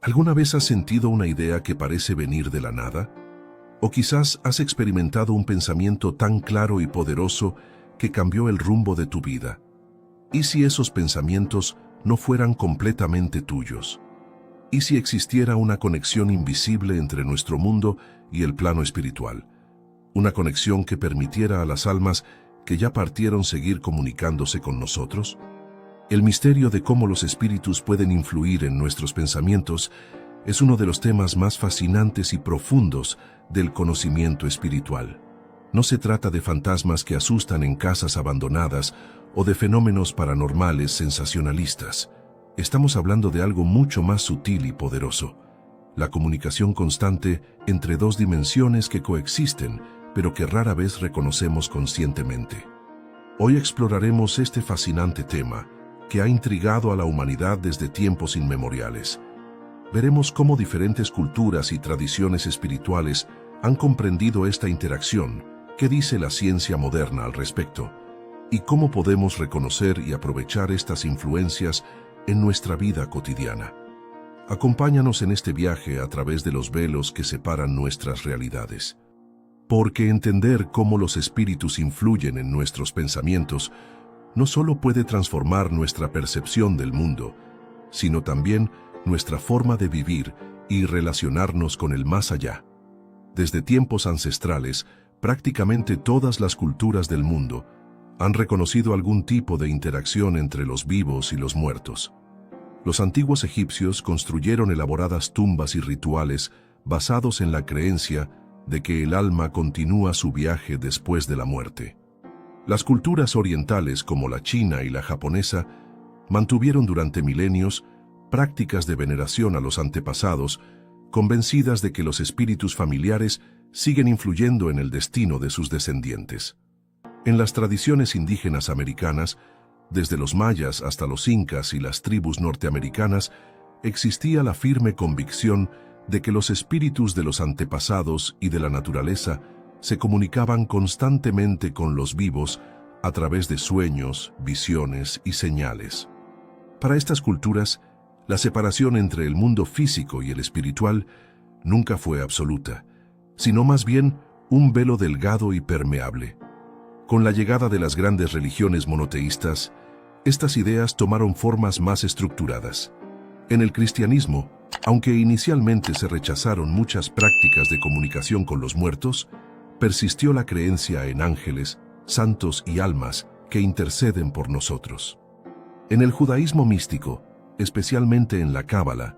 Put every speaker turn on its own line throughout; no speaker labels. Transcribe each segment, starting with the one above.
¿Alguna vez has sentido una idea que parece venir de la nada? ¿O quizás has experimentado un pensamiento tan claro y poderoso que cambió el rumbo de tu vida? ¿Y si esos pensamientos no fueran completamente tuyos? ¿Y si existiera una conexión invisible entre nuestro mundo y el plano espiritual? Una conexión que permitiera a las almas que ya partieron seguir comunicándose con nosotros. El misterio de cómo los espíritus pueden influir en nuestros pensamientos es uno de los temas más fascinantes y profundos del conocimiento espiritual. No se trata de fantasmas que asustan en casas abandonadas o de fenómenos paranormales sensacionalistas. Estamos hablando de algo mucho más sutil y poderoso: la comunicación constante entre dos dimensiones que coexisten, pero que rara vez reconocemos conscientemente. Hoy exploraremos este fascinante tema, que ha intrigado a la humanidad desde tiempos inmemoriales. Veremos cómo diferentes culturas y tradiciones espirituales han comprendido esta interacción, qué dice la ciencia moderna al respecto, y cómo podemos reconocer y aprovechar estas influencias en nuestra vida cotidiana. Acompáñanos en este viaje a través de los velos que separan nuestras realidades. Porque entender cómo los espíritus influyen en nuestros pensamientos no solo puede transformar nuestra percepción del mundo, sino también nuestra forma de vivir y relacionarnos con el más allá. Desde tiempos ancestrales, prácticamente todas las culturas del mundo han reconocido algún tipo de interacción entre los vivos y los muertos. Los antiguos egipcios construyeron elaboradas tumbas y rituales basados en la creencia de que el alma continúa su viaje después de la muerte. Las culturas orientales, como la china y la japonesa, mantuvieron durante milenios prácticas de veneración a los antepasados, convencidas de que los espíritus familiares siguen influyendo en el destino de sus descendientes. En las tradiciones indígenas americanas, desde los mayas hasta los incas y las tribus norteamericanas, existía la firme convicción de que los espíritus de los antepasados y de la naturaleza se comunicaban constantemente con los vivos a través de sueños, visiones y señales. Para estas culturas, la separación entre el mundo físico y el espiritual nunca fue absoluta, sino más bien un velo delgado y permeable. Con la llegada de las grandes religiones monoteístas, estas ideas tomaron formas más estructuradas. En el cristianismo, aunque inicialmente se rechazaron muchas prácticas de comunicación con los muertos, persistió la creencia en ángeles, santos y almas que interceden por nosotros. En el judaísmo místico, especialmente en la Cábala,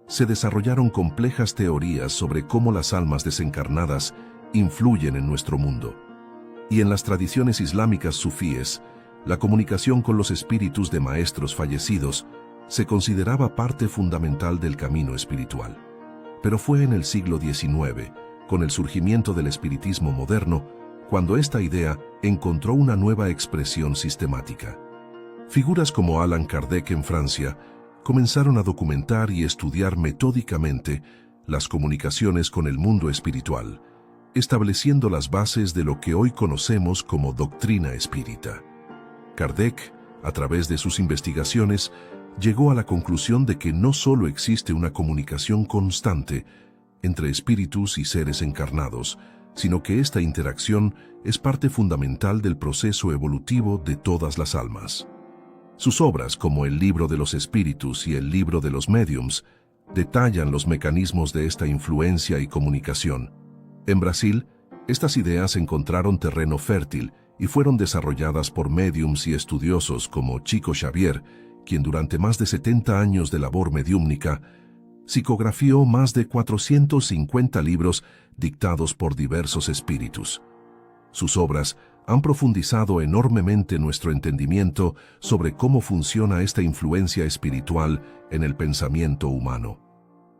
se desarrollaron complejas teorías sobre cómo las almas desencarnadas influyen en nuestro mundo. Y en las tradiciones islámicas sufíes, la comunicación con los espíritus de maestros fallecidos se consideraba parte fundamental del camino espiritual. Pero fue en el siglo XIX, con el surgimiento del espiritismo moderno, cuando esta idea encontró una nueva expresión sistemática. Figuras como Allan Kardec en Francia comenzaron a documentar y estudiar metódicamente las comunicaciones con el mundo espiritual, estableciendo las bases de lo que hoy conocemos como doctrina espírita. Kardec, a través de sus investigaciones, llegó a la conclusión de que no solo existe una comunicación constante entre espíritus y seres encarnados, sino que esta interacción es parte fundamental del proceso evolutivo de todas las almas. Sus obras, como el Libro de los Espíritus y el Libro de los Médiums, detallan los mecanismos de esta influencia y comunicación. En Brasil, estas ideas encontraron terreno fértil y fueron desarrolladas por médiums y estudiosos como Chico Xavier, quien durante más de 70 años de labor mediúmnica psicografió más de 450 libros dictados por diversos espíritus. Sus obras han profundizado enormemente nuestro entendimiento sobre cómo funciona esta influencia espiritual en el pensamiento humano.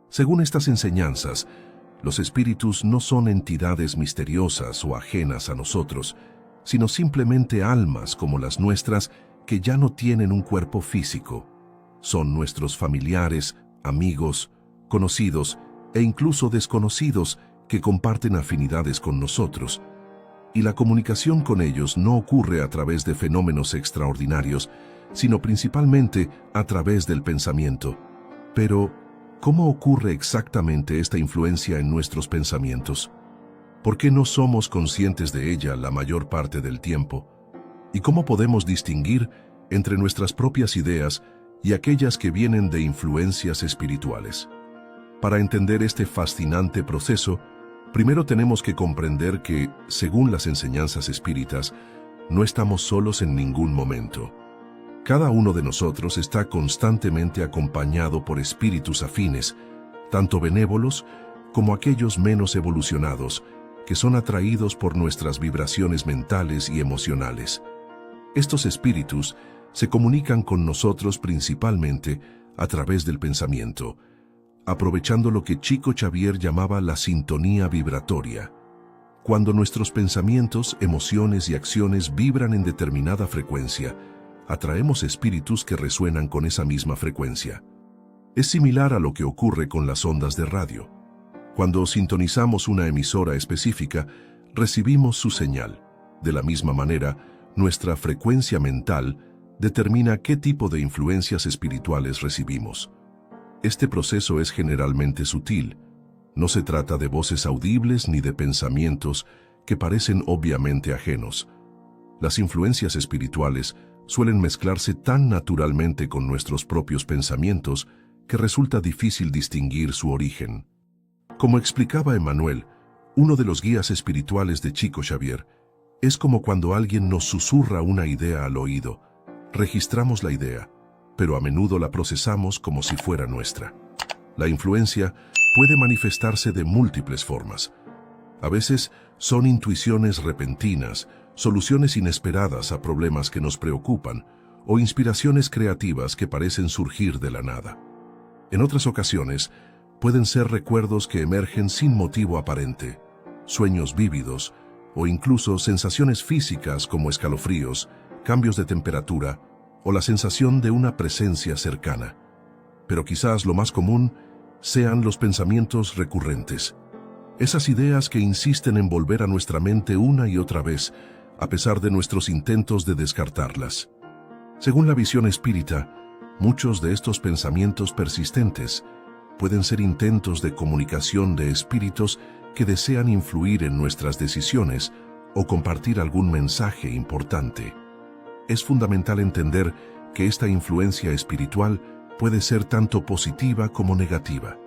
Según estas enseñanzas, los espíritus no son entidades misteriosas o ajenas a nosotros, sino simplemente almas como las nuestras que ya no tienen un cuerpo físico. Son nuestros familiares, amigos, conocidos e incluso desconocidos que comparten afinidades con nosotros. Y la comunicación con ellos no ocurre a través de fenómenos extraordinarios, sino principalmente a través del pensamiento. Pero, ¿Cómo ocurre exactamente esta influencia en nuestros pensamientos? ¿Por qué no somos conscientes de ella la mayor parte del tiempo? ¿Y cómo podemos distinguir entre nuestras propias ideas y aquellas que vienen de influencias espirituales? Para entender este fascinante proceso, primero tenemos que comprender que, según las enseñanzas espíritas, no estamos solos en ningún momento. Cada uno de nosotros está constantemente acompañado por espíritus afines, tanto benévolos como aquellos menos evolucionados, que son atraídos por nuestras vibraciones mentales y emocionales. Estos espíritus se comunican con nosotros principalmente a través del pensamiento, aprovechando lo que Chico Xavier llamaba la sintonía vibratoria. Cuando nuestros pensamientos, emociones y acciones vibran en determinada frecuencia, atraemos espíritus que resuenan con esa misma frecuencia. Es similar a lo que ocurre con las ondas de radio. Cuando sintonizamos una emisora específica, recibimos su señal. De la misma manera, nuestra frecuencia mental determina qué tipo de influencias espirituales recibimos. Este proceso es generalmente sutil. No se trata de voces audibles ni de pensamientos que parecen obviamente ajenos. Las influencias espirituales suelen mezclarse tan naturalmente con nuestros propios pensamientos que resulta difícil distinguir su origen. Como explicaba Emmanuel, uno de los guías espirituales de Chico Xavier, es como cuando alguien nos susurra una idea al oído. Registramos la idea, pero a menudo la procesamos como si fuera nuestra. La influencia puede manifestarse de múltiples formas. A veces son intuiciones repentinas, soluciones inesperadas a problemas que nos preocupan, o inspiraciones creativas que parecen surgir de la nada. En otras ocasiones, pueden ser recuerdos que emergen sin motivo aparente, sueños vívidos, o incluso sensaciones físicas como escalofríos, cambios de temperatura, o la sensación de una presencia cercana. Pero quizás lo más común sean los pensamientos recurrentes. Esas ideas que insisten en volver a nuestra mente una y otra vez, a pesar de nuestros intentos de descartarlas. Según la visión espírita, muchos de estos pensamientos persistentes pueden ser intentos de comunicación de espíritus que desean influir en nuestras decisiones o compartir algún mensaje importante. Es fundamental entender que esta influencia espiritual puede ser tanto positiva como negativa.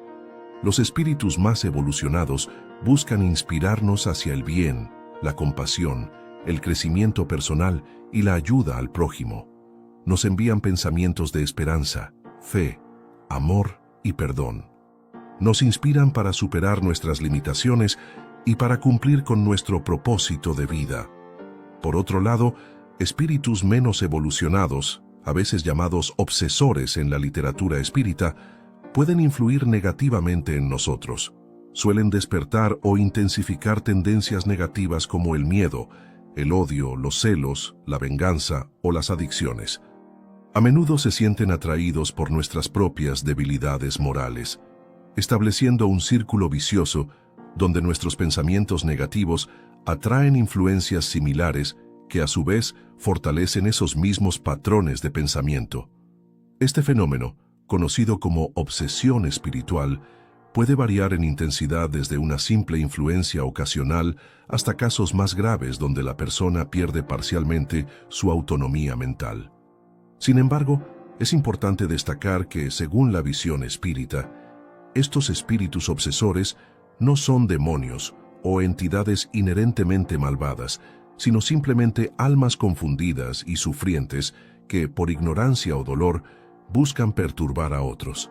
Los espíritus más evolucionados buscan inspirarnos hacia el bien, la compasión, el crecimiento personal y la ayuda al prójimo. Nos envían pensamientos de esperanza, fe, amor y perdón. Nos inspiran para superar nuestras limitaciones y para cumplir con nuestro propósito de vida. Por otro lado, espíritus menos evolucionados, a veces llamados obsesores en la literatura espírita, pueden influir negativamente en nosotros. Suelen despertar o intensificar tendencias negativas como el miedo, el odio, los celos, la venganza o las adicciones. A menudo se sienten atraídos por nuestras propias debilidades morales, estableciendo un círculo vicioso donde nuestros pensamientos negativos atraen influencias similares que a su vez fortalecen esos mismos patrones de pensamiento. Este fenómeno, conocido como obsesión espiritual, puede variar en intensidad desde una simple influencia ocasional hasta casos más graves donde la persona pierde parcialmente su autonomía mental. Sin embargo, es importante destacar que, según la visión espírita, estos espíritus obsesores no son demonios o entidades inherentemente malvadas, sino simplemente almas confundidas y sufrientes que, por ignorancia o dolor, buscan perturbar a otros.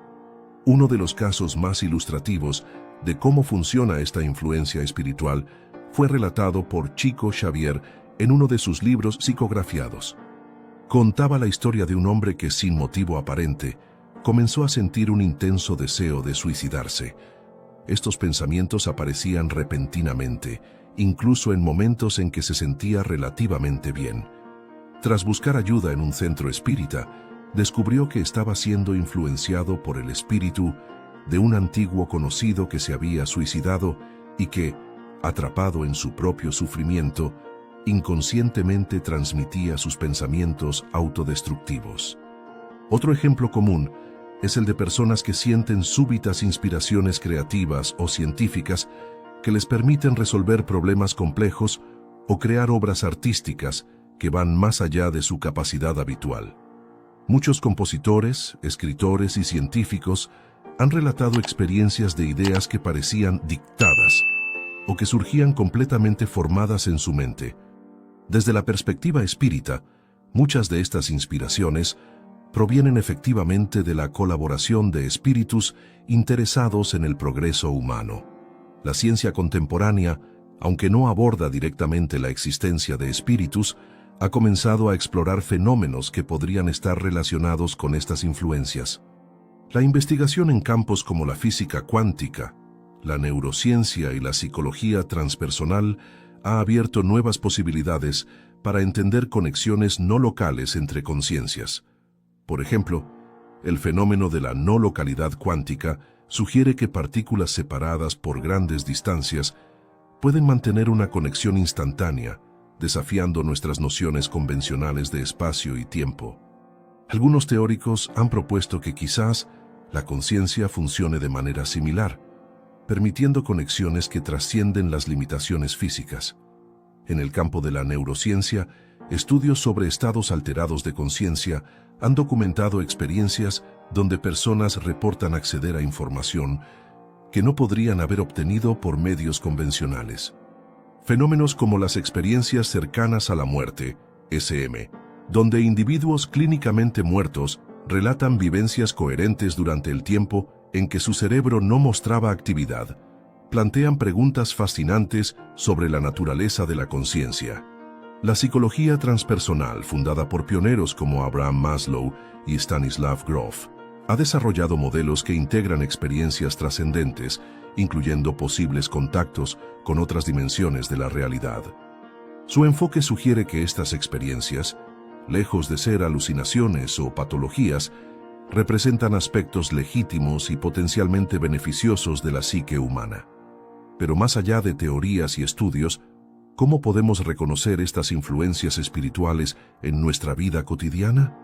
Uno de los casos más ilustrativos de cómo funciona esta influencia espiritual fue relatado por Chico Xavier en uno de sus libros psicografiados. Contaba la historia de un hombre que, sin motivo aparente, comenzó a sentir un intenso deseo de suicidarse. Estos pensamientos aparecían repentinamente, incluso en momentos en que se sentía relativamente bien. Tras buscar ayuda en un centro espírita, descubrió que estaba siendo influenciado por el espíritu de un antiguo conocido que se había suicidado y que, atrapado en su propio sufrimiento, inconscientemente transmitía sus pensamientos autodestructivos. Otro ejemplo común es el de personas que sienten súbitas inspiraciones creativas o científicas que les permiten resolver problemas complejos o crear obras artísticas que van más allá de su capacidad habitual. Muchos compositores, escritores y científicos han relatado experiencias de ideas que parecían dictadas o que surgían completamente formadas en su mente. Desde la perspectiva espírita, muchas de estas inspiraciones provienen efectivamente de la colaboración de espíritus interesados en el progreso humano. La ciencia contemporánea, aunque no aborda directamente la existencia de espíritus, ha comenzado a explorar fenómenos que podrían estar relacionados con estas influencias. La investigación en campos como la física cuántica, la neurociencia y la psicología transpersonal ha abierto nuevas posibilidades para entender conexiones no locales entre conciencias. Por ejemplo, el fenómeno de la no localidad cuántica sugiere que partículas separadas por grandes distancias pueden mantener una conexión instantánea, desafiando nuestras nociones convencionales de espacio y tiempo. Algunos teóricos han propuesto que quizás la conciencia funcione de manera similar, permitiendo conexiones que trascienden las limitaciones físicas. En el campo de la neurociencia, estudios sobre estados alterados de conciencia han documentado experiencias donde personas reportan acceder a información que no podrían haber obtenido por medios convencionales. Fenómenos como las experiencias cercanas a la muerte, SM, donde individuos clínicamente muertos relatan vivencias coherentes durante el tiempo en que su cerebro no mostraba actividad, plantean preguntas fascinantes sobre la naturaleza de la conciencia. La psicología transpersonal, fundada por pioneros como Abraham Maslow y Stanislav Grof, ha desarrollado modelos que integran experiencias trascendentes, incluyendo posibles contactos con otras dimensiones de la realidad. Su enfoque sugiere que estas experiencias, lejos de ser alucinaciones o patologías, representan aspectos legítimos y potencialmente beneficiosos de la psique humana. Pero más allá de teorías y estudios, ¿cómo podemos reconocer estas influencias espirituales en nuestra vida cotidiana?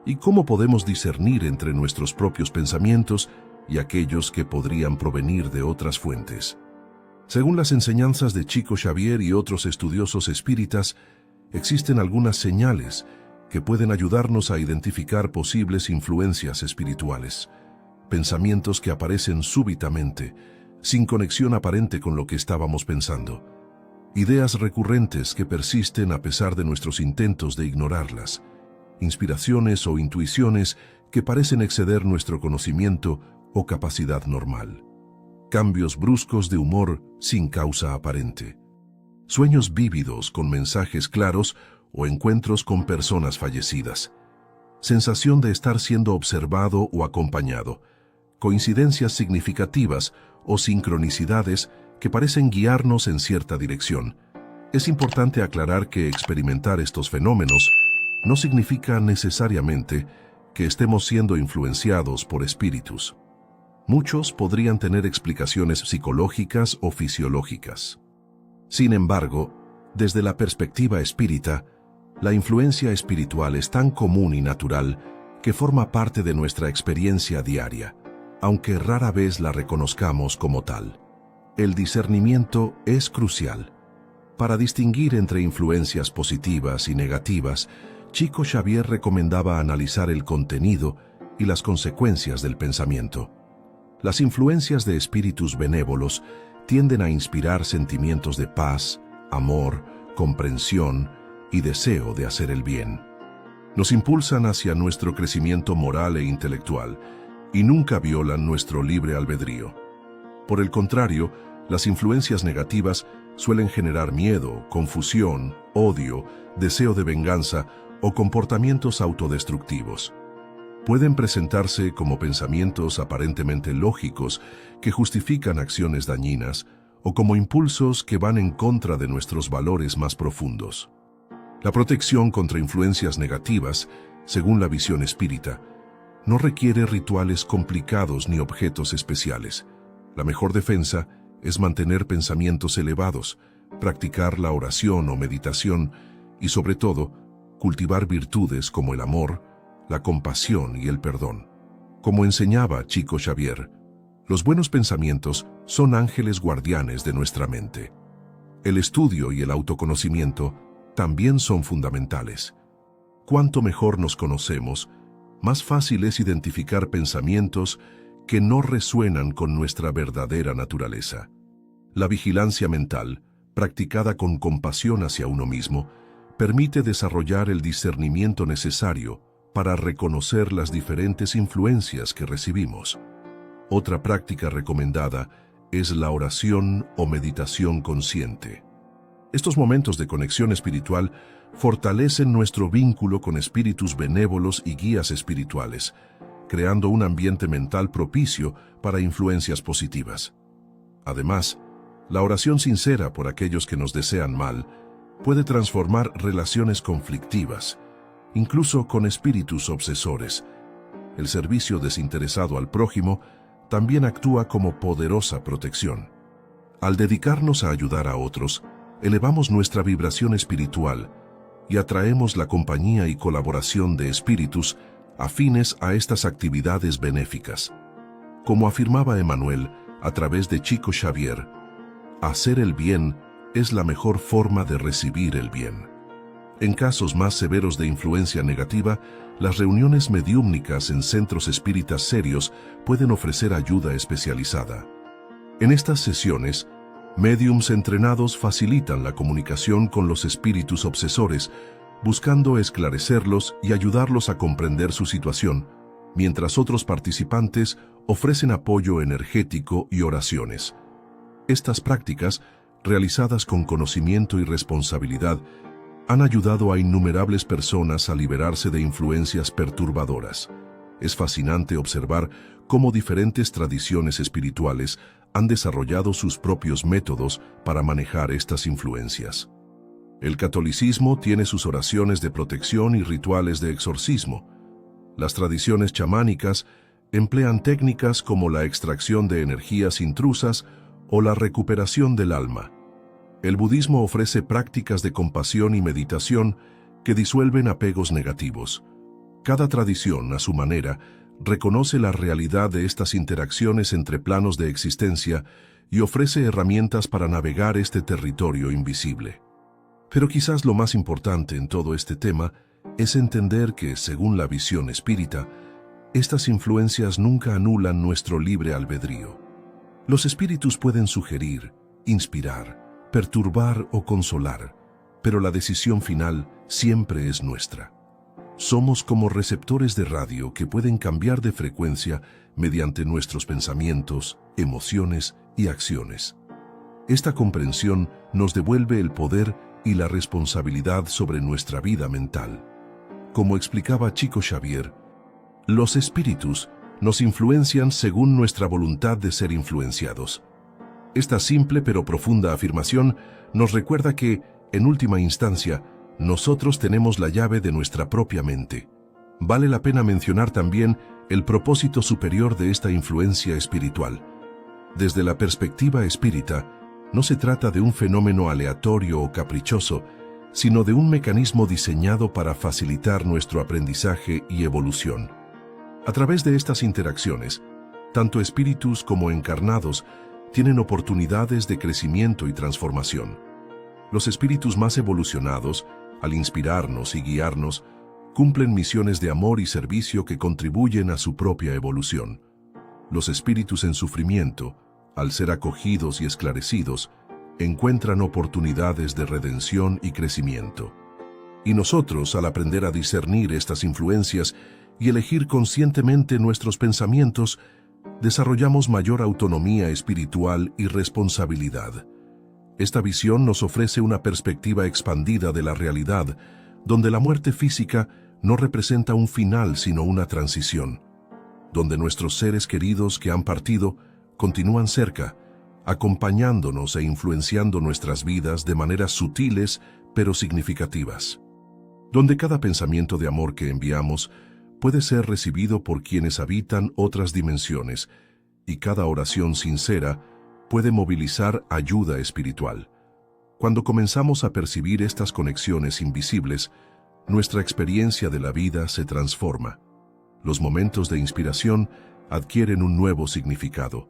¿Y cómo podemos discernir entre nuestros propios pensamientos y aquellos que podrían provenir de otras fuentes? Según las enseñanzas de Chico Xavier y otros estudiosos espíritas, existen algunas señales que pueden ayudarnos a identificar posibles influencias espirituales. Pensamientos que aparecen súbitamente, sin conexión aparente con lo que estábamos pensando. Ideas recurrentes que persisten a pesar de nuestros intentos de ignorarlas. Inspiraciones o intuiciones que parecen exceder nuestro conocimiento o capacidad normal. Cambios bruscos de humor sin causa aparente. Sueños vívidos con mensajes claros o encuentros con personas fallecidas. Sensación de estar siendo observado o acompañado. Coincidencias significativas o sincronicidades que parecen guiarnos en cierta dirección. Es importante aclarar que experimentar estos fenómenos no significa necesariamente que estemos siendo influenciados por espíritus. Muchos podrían tener explicaciones psicológicas o fisiológicas. Sin embargo, desde la perspectiva espírita, la influencia espiritual es tan común y natural que forma parte de nuestra experiencia diaria, aunque rara vez la reconozcamos como tal. El discernimiento es crucial. Para distinguir entre influencias positivas y negativas, Chico Xavier recomendaba analizar el contenido y las consecuencias del pensamiento. Las influencias de espíritus benévolos tienden a inspirar sentimientos de paz, amor, comprensión y deseo de hacer el bien. Nos impulsan hacia nuestro crecimiento moral e intelectual y nunca violan nuestro libre albedrío. Por el contrario, las influencias negativas suelen generar miedo, confusión, odio, deseo de venganza o comportamientos autodestructivos. Pueden presentarse como pensamientos aparentemente lógicos que justifican acciones dañinas o como impulsos que van en contra de nuestros valores más profundos. La protección contra influencias negativas, según la visión espírita, no requiere rituales complicados ni objetos especiales. La mejor defensa es mantener pensamientos elevados, practicar la oración o meditación y, sobre todo, cultivar virtudes como el amor, la compasión y el perdón. Como enseñaba Chico Xavier, los buenos pensamientos son ángeles guardianes de nuestra mente. El estudio y el autoconocimiento también son fundamentales. Cuanto mejor nos conocemos, más fácil es identificar pensamientos que no resuenan con nuestra verdadera naturaleza. La vigilancia mental, practicada con compasión hacia uno mismo, permite desarrollar el discernimiento necesario para reconocer las diferentes influencias que recibimos. Otra práctica recomendada es la oración o meditación consciente. Estos momentos de conexión espiritual fortalecen nuestro vínculo con espíritus benévolos y guías espirituales, creando un ambiente mental propicio para influencias positivas. Además, la oración sincera por aquellos que nos desean mal puede transformar relaciones conflictivas, incluso con espíritus obsesores. El servicio desinteresado al prójimo también actúa como poderosa protección. Al dedicarnos a ayudar a otros, elevamos nuestra vibración espiritual y atraemos la compañía y colaboración de espíritus afines a estas actividades benéficas. Como afirmaba Emmanuel a través de Chico Xavier, hacer el bien es la mejor forma de recibir el bien. En casos más severos de influencia negativa, las reuniones mediúmnicas en centros espíritas serios pueden ofrecer ayuda especializada. En estas sesiones, médiums entrenados facilitan la comunicación con los espíritus obsesores, buscando esclarecerlos y ayudarlos a comprender su situación, mientras otros participantes ofrecen apoyo energético y oraciones. Estas prácticas, realizadas con conocimiento y responsabilidad, han ayudado a innumerables personas a liberarse de influencias perturbadoras. Es fascinante observar cómo diferentes tradiciones espirituales han desarrollado sus propios métodos para manejar estas influencias. El catolicismo tiene sus oraciones de protección y rituales de exorcismo. Las tradiciones chamánicas emplean técnicas como la extracción de energías intrusas o la recuperación del alma. El budismo ofrece prácticas de compasión y meditación que disuelven apegos negativos. Cada tradición, a su manera, reconoce la realidad de estas interacciones entre planos de existencia y ofrece herramientas para navegar este territorio invisible. Pero quizás lo más importante en todo este tema es entender que, según la visión espírita, estas influencias nunca anulan nuestro libre albedrío. Los espíritus pueden sugerir, inspirar, perturbar o consolar, pero la decisión final siempre es nuestra. Somos como receptores de radio que pueden cambiar de frecuencia mediante nuestros pensamientos, emociones y acciones. Esta comprensión nos devuelve el poder y la responsabilidad sobre nuestra vida mental. Como explicaba Chico Xavier, los espíritus nos influencian según nuestra voluntad de ser influenciados. Esta simple pero profunda afirmación nos recuerda que, en última instancia, nosotros tenemos la llave de nuestra propia mente. Vale la pena mencionar también el propósito superior de esta influencia espiritual. Desde la perspectiva espírita, no se trata de un fenómeno aleatorio o caprichoso, sino de un mecanismo diseñado para facilitar nuestro aprendizaje y evolución. A través de estas interacciones, tanto espíritus como encarnados tienen oportunidades de crecimiento y transformación. Los espíritus más evolucionados, al inspirarnos y guiarnos, cumplen misiones de amor y servicio que contribuyen a su propia evolución. Los espíritus en sufrimiento, al ser acogidos y esclarecidos, encuentran oportunidades de redención y crecimiento. Y nosotros, al aprender a discernir estas influencias y elegir conscientemente nuestros pensamientos, desarrollamos mayor autonomía espiritual y responsabilidad. Esta visión nos ofrece una perspectiva expandida de la realidad, donde la muerte física no representa un final sino una transición, donde nuestros seres queridos que han partido continúan cerca, acompañándonos e influenciando nuestras vidas de maneras sutiles pero significativas, donde cada pensamiento de amor que enviamos puede ser recibido por quienes habitan otras dimensiones, y cada oración sincera puede movilizar ayuda espiritual. Cuando comenzamos a percibir estas conexiones invisibles, nuestra experiencia de la vida se transforma. Los momentos de inspiración adquieren un nuevo significado.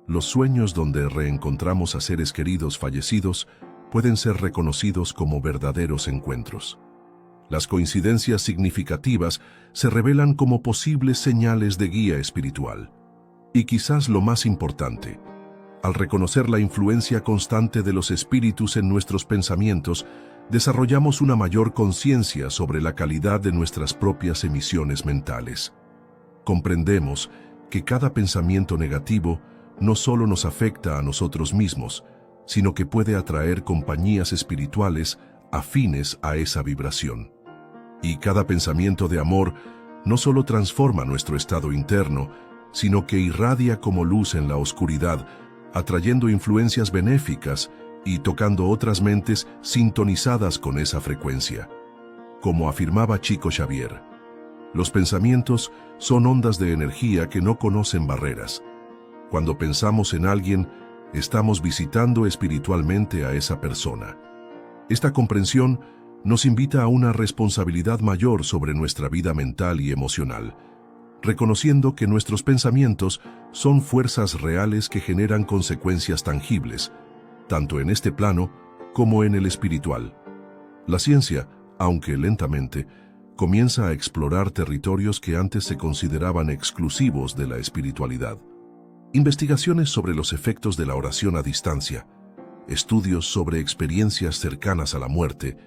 Los sueños donde reencontramos a seres queridos fallecidos pueden ser reconocidos como verdaderos encuentros. Las coincidencias significativas se revelan como posibles señales de guía espiritual. Y quizás lo más importante, al reconocer la influencia constante de los espíritus en nuestros pensamientos, desarrollamos una mayor conciencia sobre la calidad de nuestras propias emisiones mentales. Comprendemos que cada pensamiento negativo no solo nos afecta a nosotros mismos, sino que puede atraer compañías espirituales afines a esa vibración. Y cada pensamiento de amor no solo transforma nuestro estado interno, sino que irradia como luz en la oscuridad, atrayendo influencias benéficas y tocando otras mentes sintonizadas con esa frecuencia. Como afirmaba Chico Xavier, los pensamientos son ondas de energía que no conocen barreras. Cuando pensamos en alguien, estamos visitando espiritualmente a esa persona. Esta comprensión nos invita a una responsabilidad mayor sobre nuestra vida mental y emocional, reconociendo que nuestros pensamientos son fuerzas reales que generan consecuencias tangibles, tanto en este plano como en el espiritual. La ciencia, aunque lentamente, comienza a explorar territorios que antes se consideraban exclusivos de la espiritualidad. Investigaciones sobre los efectos de la oración a distancia, estudios sobre experiencias cercanas a la muerte,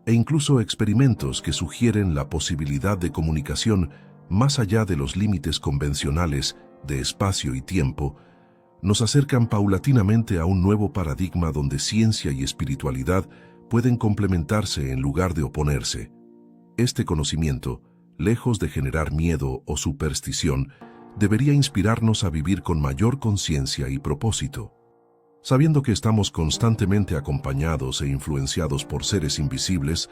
e incluso experimentos que sugieren la posibilidad de comunicación más allá de los límites convencionales de espacio y tiempo, nos acercan paulatinamente a un nuevo paradigma donde ciencia y espiritualidad pueden complementarse en lugar de oponerse. Este conocimiento, lejos de generar miedo o superstición, debería inspirarnos a vivir con mayor conciencia y propósito. Sabiendo que estamos constantemente acompañados e influenciados por seres invisibles,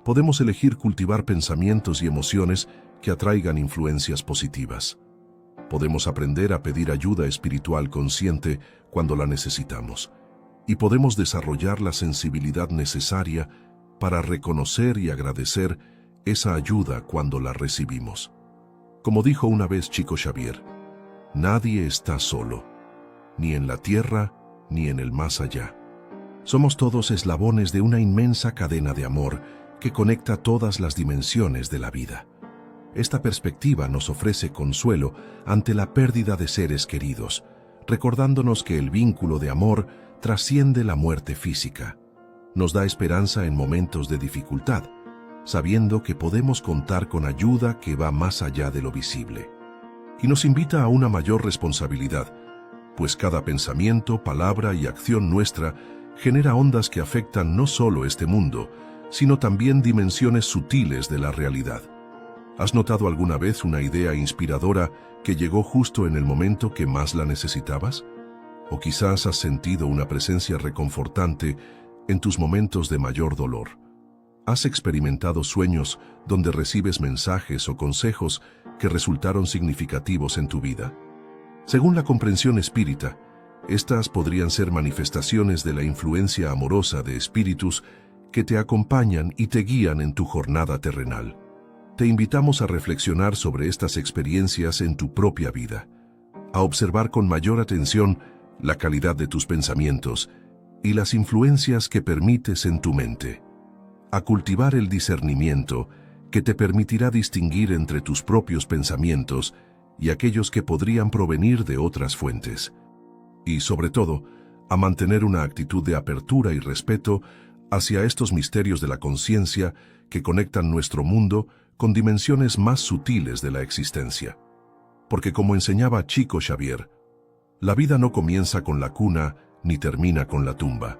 podemos elegir cultivar pensamientos y emociones que atraigan influencias positivas. Podemos aprender a pedir ayuda espiritual consciente cuando la necesitamos, y podemos desarrollar la sensibilidad necesaria para reconocer y agradecer esa ayuda cuando la recibimos. Como dijo una vez Chico Xavier, nadie está solo, ni en la tierra ni en el más allá. Somos todos eslabones de una inmensa cadena de amor que conecta todas las dimensiones de la vida. Esta perspectiva nos ofrece consuelo ante la pérdida de seres queridos, recordándonos que el vínculo de amor trasciende la muerte física. Nos da esperanza en momentos de dificultad, sabiendo que podemos contar con ayuda que va más allá de lo visible. Y nos invita a una mayor responsabilidad, pues cada pensamiento, palabra y acción nuestra genera ondas que afectan no solo este mundo, sino también dimensiones sutiles de la realidad. ¿Has notado alguna vez una idea inspiradora que llegó justo en el momento que más la necesitabas? ¿O quizás has sentido una presencia reconfortante en tus momentos de mayor dolor? ¿Has experimentado sueños donde recibes mensajes o consejos que resultaron significativos en tu vida? Según la comprensión espírita, estas podrían ser manifestaciones de la influencia amorosa de espíritus que te acompañan y te guían en tu jornada terrenal. Te invitamos a reflexionar sobre estas experiencias en tu propia vida, a observar con mayor atención la calidad de tus pensamientos y las influencias que permites en tu mente, a cultivar el discernimiento que te permitirá distinguir entre tus propios pensamientos y aquellos que podrían provenir de otras fuentes, y sobre todo, a mantener una actitud de apertura y respeto hacia estos misterios de la conciencia que conectan nuestro mundo con dimensiones más sutiles de la existencia. Porque como enseñaba Chico Xavier, la vida no comienza con la cuna ni termina con la tumba.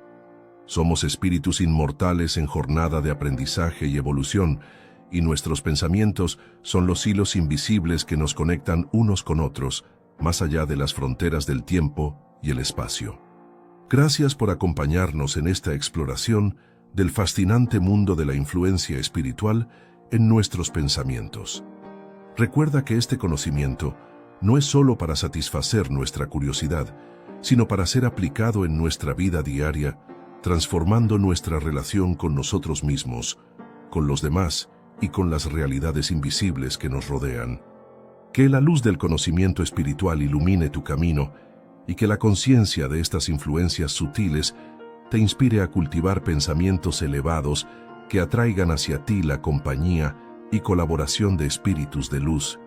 Somos espíritus inmortales en jornada de aprendizaje y evolución, y nuestros pensamientos son los hilos invisibles que nos conectan unos con otros, más allá de las fronteras del tiempo y el espacio. Gracias por acompañarnos en esta exploración del fascinante mundo de la influencia espiritual en nuestros pensamientos. Recuerda que este conocimiento no es solo para satisfacer nuestra curiosidad, sino para ser aplicado en nuestra vida diaria, transformando nuestra relación con nosotros mismos, con los demás y con las realidades invisibles que nos rodean. Que la luz del conocimiento espiritual ilumine tu camino y que la conciencia de estas influencias sutiles te inspire a cultivar pensamientos elevados que atraigan hacia ti la compañía y colaboración de espíritus de luz.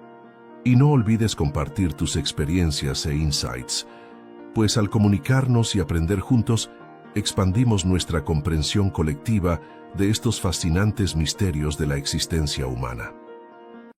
Y no olvides compartir tus experiencias e insights, pues al comunicarnos y aprender juntos, expandimos nuestra comprensión colectiva de estos fascinantes misterios de la existencia humana.